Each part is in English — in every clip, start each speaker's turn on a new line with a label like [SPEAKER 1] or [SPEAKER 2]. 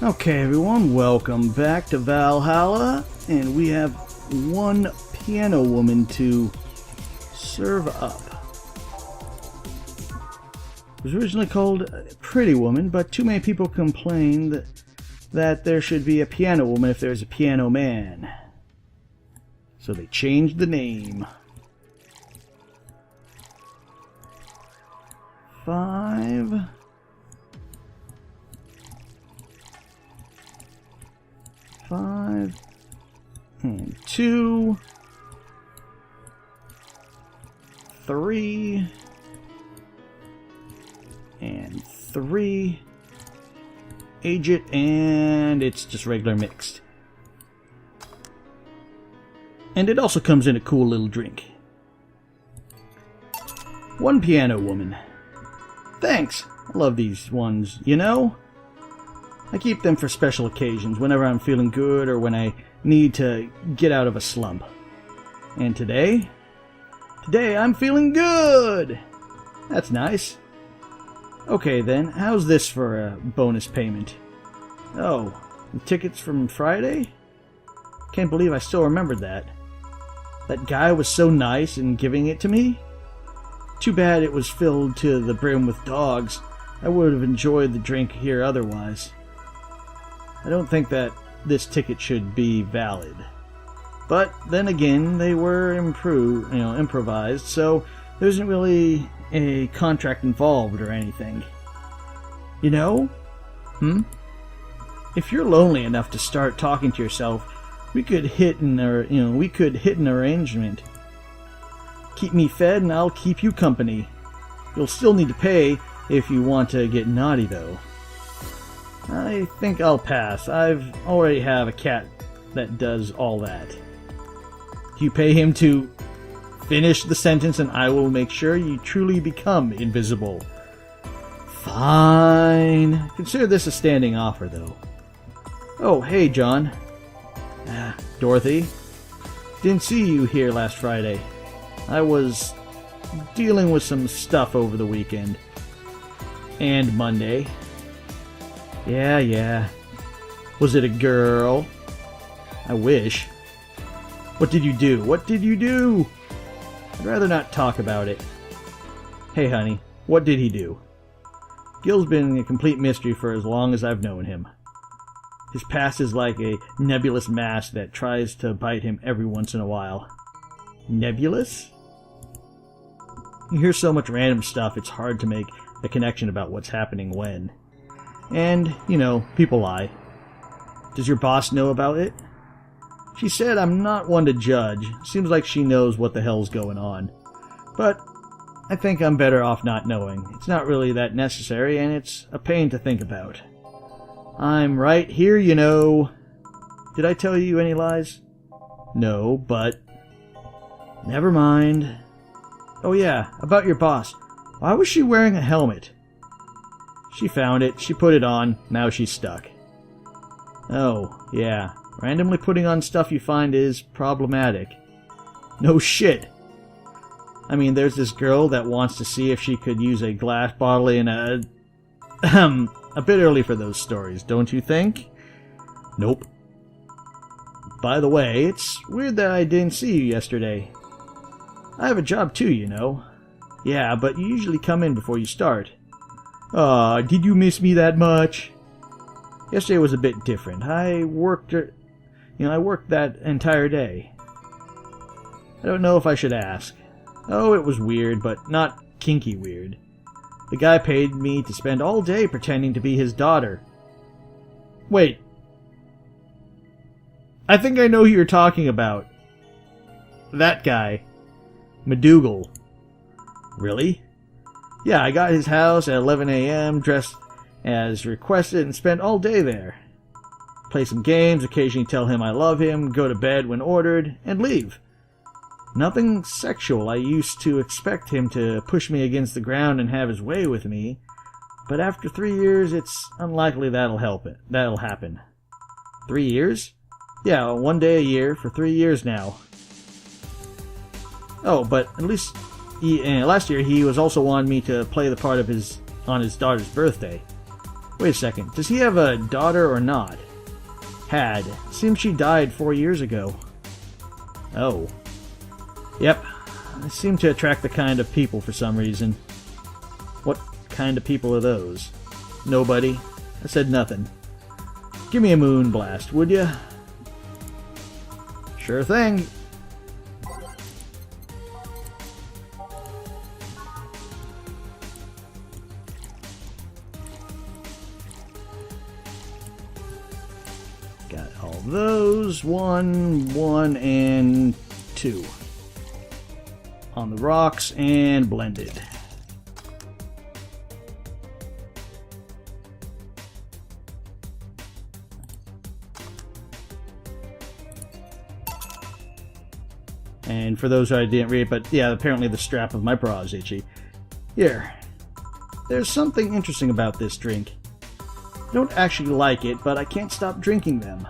[SPEAKER 1] Okay, everyone, welcome back to Valhalla, and we have one piano woman to serve up. It was originally called Pretty Woman, but too many people complained that there should be a piano woman if there's a piano man. So they changed the name. 5... and 2, 3, and 3. Age it, and it's just regular mixed. And it also comes in a cool little drink. One piano woman. Thanks. I love these ones, you know? I keep them for special occasions, whenever I'm feeling good or when I need to get out of a slump. And today I'm feeling good! That's nice. Okay then, how's this for a bonus payment? Oh, the tickets from Friday? Can't believe I still remembered that. That guy was so nice in giving it to me. Too bad it was filled to the brim with dogs. I would have enjoyed the drink here otherwise. I don't think that this ticket should be valid. But then again, they were improvised, so there isn't really a contract involved or anything. You know? If you're lonely enough to start talking to yourself, we could hit an arrangement. Keep me fed and I'll keep you company. You'll still need to pay if you want to get naughty though. I think I'll pass. I've already have a cat that does all that. You pay him to finish the sentence and I will make sure you truly become invisible. Fine. Consider this a standing offer, though. Oh, hey, John. Dorothy. Didn't see you here last Friday. I was dealing with some stuff over the weekend. And Monday. Yeah. Was it a girl? I wish. What did you do? I'd rather not talk about it. Hey, honey, what did he do? Gil's been a complete mystery for as long as I've known him. His past is like a nebulous mask that tries to bite him every once in a while. Nebulous? You hear so much random stuff, it's hard to make a connection about what's happening when. And, people lie. Does your boss know about it? She said I'm not one to judge. Seems like she knows what the hell's going on. But I think I'm better off not knowing. It's not really that necessary, and it's a pain to think about. I'm right here, Did I tell you any lies? No, but... Never mind. Oh yeah, about your boss. Why was she wearing a helmet? She found it, she put it on, now she's stuck. Oh, yeah. Randomly putting on stuff you find is problematic. No shit. I mean, there's this girl that wants to see if she could use a glass bottle in a... a bit early for those stories, don't you think? Nope. By the way, it's weird that I didn't see you yesterday. I have a job too, Yeah, but you usually come in before you start. Aw, did you miss me that much? Yesterday was a bit different. I worked that entire day. I don't know if I should ask. Oh, it was weird, but not kinky weird. The guy paid me to spend all day pretending to be his daughter. Wait. I think I know who you're talking about. That guy. McDougal. Really? Yeah, I got his house at 11 a.m., dressed as requested, and spent all day there. Play some games, occasionally tell him I love him, go to bed when ordered, and leave. Nothing sexual. I used to expect him to push me against the ground and have his way with me, but after 3 years, it's unlikely that'll happen. 3 years? Yeah, 1 day a year for 3 years now. Oh, but at least last year he was also wanting me to play the part of on his daughter's birthday. Wait a second. Does he have a daughter or not? Had. Seems she died 4 years ago. Oh. Yep. I seem to attract the kind of people for some reason. What kind of people are those? Nobody. I said nothing. Give me a moon blast, would ya? Sure thing. Got all those. 1, and 2. On the rocks and blended. And for those who I didn't read, but yeah, apparently the strap of my bra is itchy. Here. There's something interesting about this drink. I don't actually like it, but I can't stop drinking them.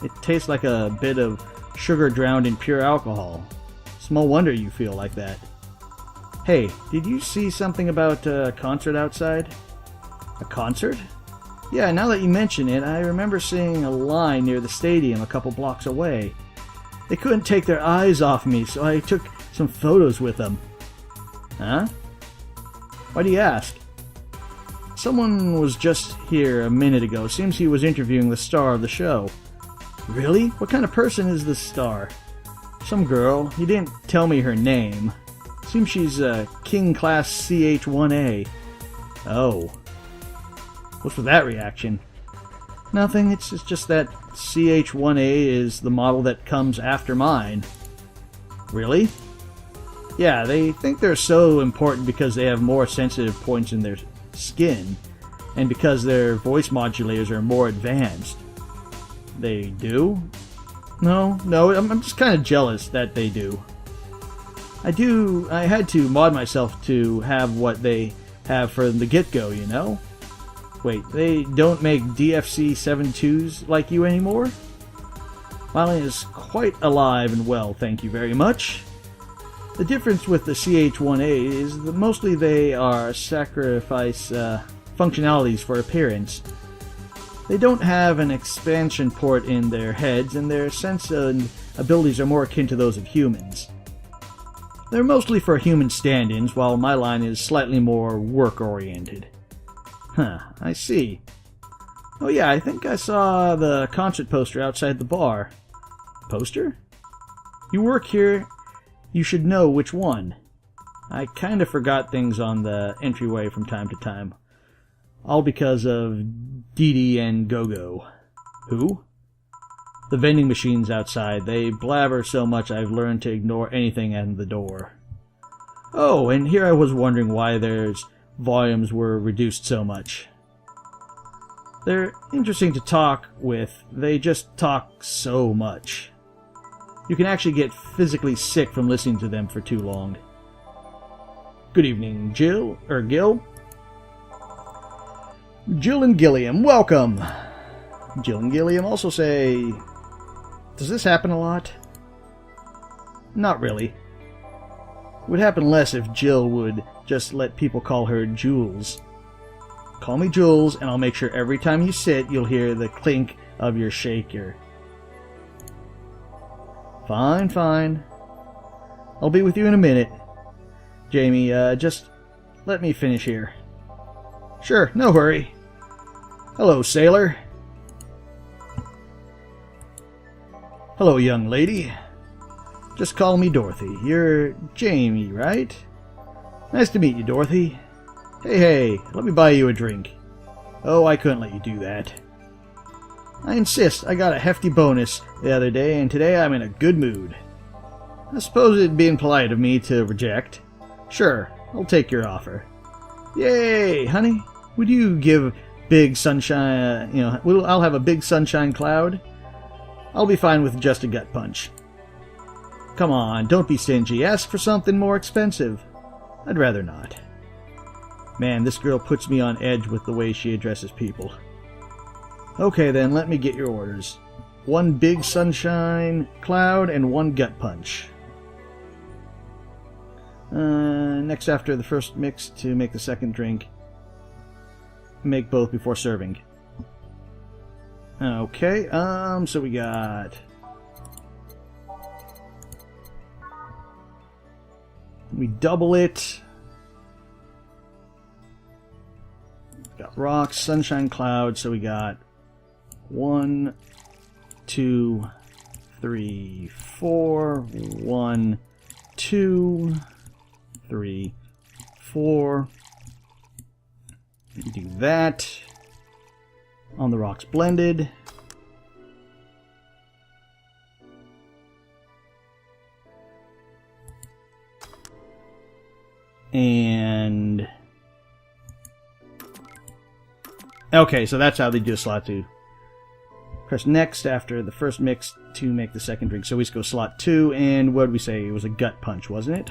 [SPEAKER 1] It tastes like a bit of sugar drowned in pure alcohol. Small wonder you feel like that. Hey, did you see something about a concert outside? A concert? Yeah, now that you mention it, I remember seeing a line near the stadium a couple blocks away. They couldn't take their eyes off me, so I took some photos with them. Huh? Why do you ask? Someone was just here a minute ago. Seems he was interviewing the star of the show. Really? What kind of person is this star? Some girl. He didn't tell me her name. Seems she's a King Class CH-1A. Oh. What's with that reaction? Nothing, it's just that CH-1A is the model that comes after mine. Really? Yeah, they think they're so important because they have more sensitive points in their skin, and because their voice modulators are more advanced. They do? No, I'm just kind of jealous that they do. I had to mod myself to have what they have from the get-go, you know? Wait, they don't make DFC 7.2s like you anymore? Miley is quite alive and well, thank you very much. The difference with the CH-1A is that mostly they are sacrifice functionalities for appearance. They don't have an expansion port in their heads, and their sense and abilities are more akin to those of humans. They're mostly for human stand-ins, while my line is slightly more work-oriented. Huh, I see. Oh yeah, I think I saw the concert poster outside the bar. Poster? You work here, you should know which one. I kinda forgot things on the entryway from time to time. All because of Dee Dee and Go-Go. Who? The vending machines outside. They blabber so much I've learned to ignore anything at the door. Oh, and here I was wondering why their volumes were reduced so much. They're interesting to talk with. They just talk so much. You can actually get physically sick from listening to them for too long. Good evening, Gil. Jill and Gilliam, welcome! Jill and Gilliam also say, does this happen a lot? Not really. It would happen less if Jill would just let people call her Jules. Call me Jules, and I'll make sure every time you sit, you'll hear the clink of your shaker. Fine. I'll be with you in a minute. Jamie, just let me finish here. Sure, no hurry. Hello, sailor. Hello, young lady. Just call me Dorothy. You're Jamie, right? Nice to meet you, Dorothy. Hey, let me buy you a drink. Oh, I couldn't let you do that. I insist. I got a hefty bonus the other day, and today I'm in a good mood. I suppose it'd be impolite of me to reject. Sure, I'll take your offer. Yay, honey. Would you give big sunshine, I'll have a big sunshine cloud? I'll be fine with just a gut punch. Come on, don't be stingy. Ask for something more expensive. I'd rather not. Man, this girl puts me on edge with the way she addresses people. Okay then, let me get your orders. 1 big sunshine cloud and 1 gut punch. Next after the first mix to make the second drink. make both before serving. Okay, so we got... We double it. Got rocks, sunshine, cloud, so we got 1, 2, 3, 4, 1, 2, 3, 4. Do that. On the rocks blended. And... Okay, so that's how they do slot 2. Press next after the first mix to make the second drink. So we just go slot 2, and what did we say? It was a gut punch, wasn't it?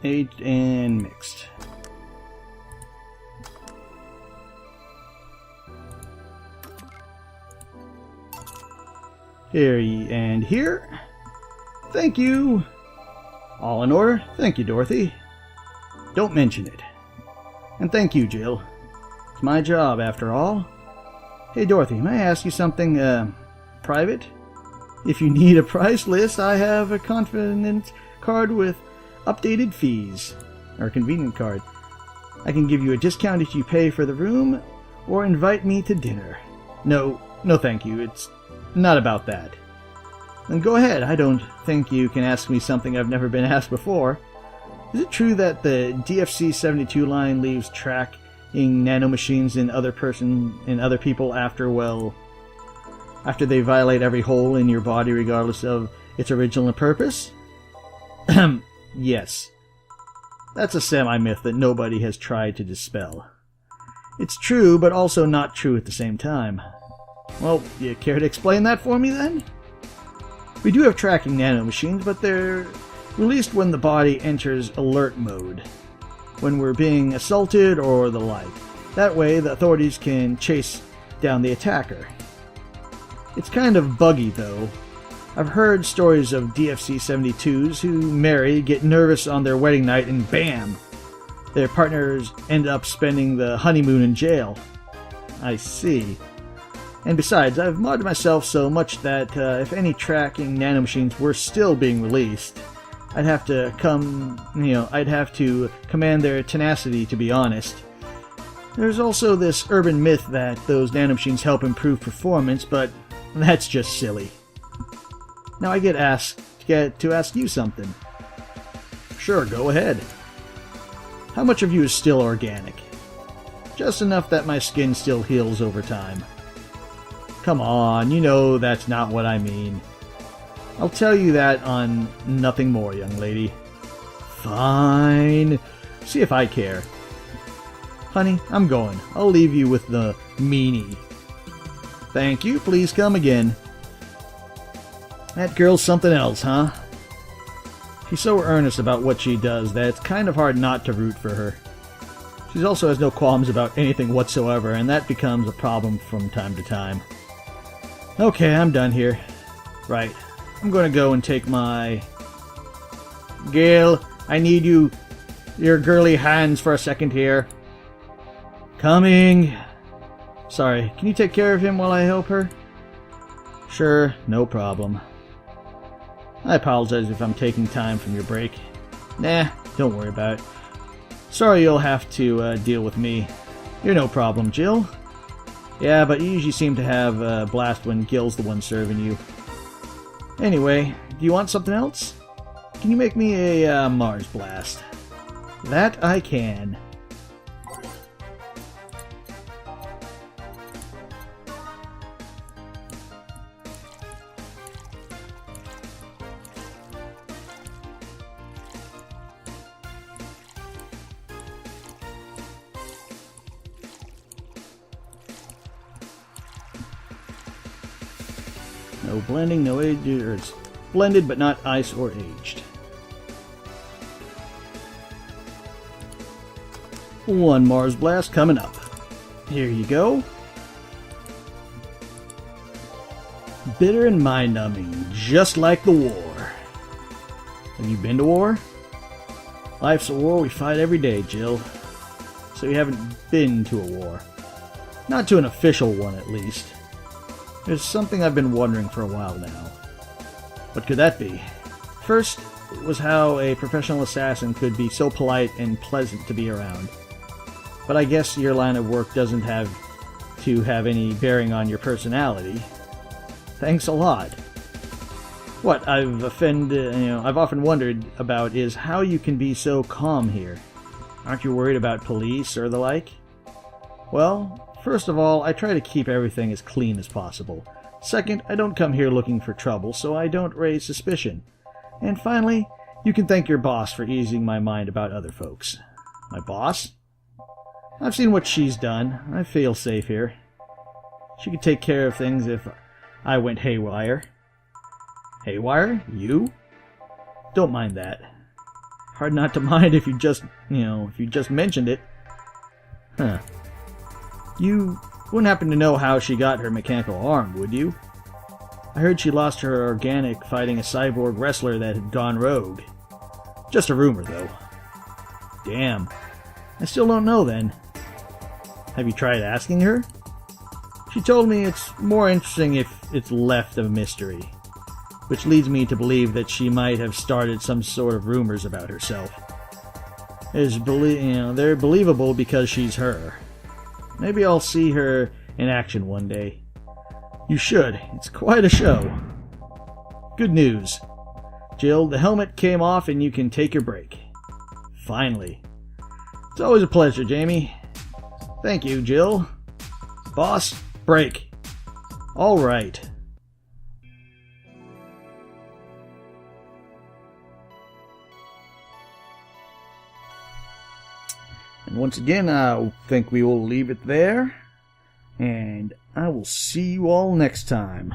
[SPEAKER 1] Aged and mixed. Here and here. Thank you. All in order. Thank you, Dorothy. Don't mention it. And thank you, Jill. It's my job, after all. Hey, Dorothy, may I ask you something, private? If you need a price list, I have a convenient card with updated fees. Or a convenient card. I can give you a discount if you pay for the room, or invite me to dinner. No thank you. It's not about that. Then go ahead. I don't think you can ask me something I've never been asked before. Is it true that the DFC-72 line leaves tracking nanomachines in other people after they violate every hole in your body regardless of its original purpose? Yes. That's a semi-myth that nobody has tried to dispel. It's true, but also not true at the same time. Well, you care to explain that for me, then? We do have tracking nanomachines, but they're released when the body enters alert mode, when we're being assaulted or the like. That way, the authorities can chase down the attacker. It's kind of buggy, though. I've heard stories of DFC-72s who marry, get nervous on their wedding night, and bam! Their partners end up spending the honeymoon in jail. I see. And besides, I've modded myself so much that if any tracking nanomachines were still being released, I'd have to command their tenacity, to be honest. There's also this urban myth that those nanomachines help improve performance, but that's just silly. Now I get to ask you something. Sure, go ahead. How much of you is still organic? Just enough that my skin still heals over time. Come on, you know that's not what I mean. I'll tell you that on nothing more, young lady. Fine. See if I care. Honey, I'm going. I'll leave you with the meanie. Thank you. Please come again. That girl's something else, huh? She's so earnest about what she does that it's kind of hard not to root for her. She also has no qualms about anything whatsoever, and that becomes a problem from time to time. Okay, I'm done here. Right. I'm gonna go and take my... Gail, I need your girly hands for a second here. Coming. Sorry, can you take care of him while I help her? Sure, no problem. I apologize if I'm taking time from your break. Nah, don't worry about it. Sorry you'll have to deal with me. You're no problem, Jill. Yeah, but you usually seem to have a blast when Gil's the one serving you. Anyway, do you want something else? Can you make me a Mars blast? That I can. No blending, no aged, or it's blended but not ice or aged. One Mars blast coming up. Here you go. Bitter and mind-numbing, just like the war. Have you been to war? Life's a war we fight every day, Jill. So you haven't been to a war. Not to an official one, at least. There's something I've been wondering for a while now. What could that be? First, it was how a professional assassin could be so polite and pleasant to be around. But I guess your line of work doesn't have to have any bearing on your personality. Thanks a lot. What I've often wondered about is how you can be so calm here. Aren't you worried about police or the like? Well, first of all, I try to keep everything as clean as possible. Second, I don't come here looking for trouble, so I don't raise suspicion. And finally, you can thank your boss for easing my mind about other folks. My boss? I've seen what she's done. I feel safe here. She could take care of things if I went haywire. Haywire? You? Don't mind that. Hard not to mind if you just mentioned it. Huh. You wouldn't happen to know how she got her mechanical arm, would you? I heard she lost her organic fighting a cyborg wrestler that had gone rogue. Just a rumor, though. Damn. I still don't know, then. Have you tried asking her? She told me it's more interesting if it's left a mystery, which leads me to believe that she might have started some sort of rumors about herself. They're believable because she's her. Maybe I'll see her in action one day. You should. It's quite a show. Good news. Jill, the helmet came off and you can take your break. Finally. It's always a pleasure, Jamie. Thank you, Jill. Boss, break. All right. And once again, I think we will leave it there. And I will see you all next time.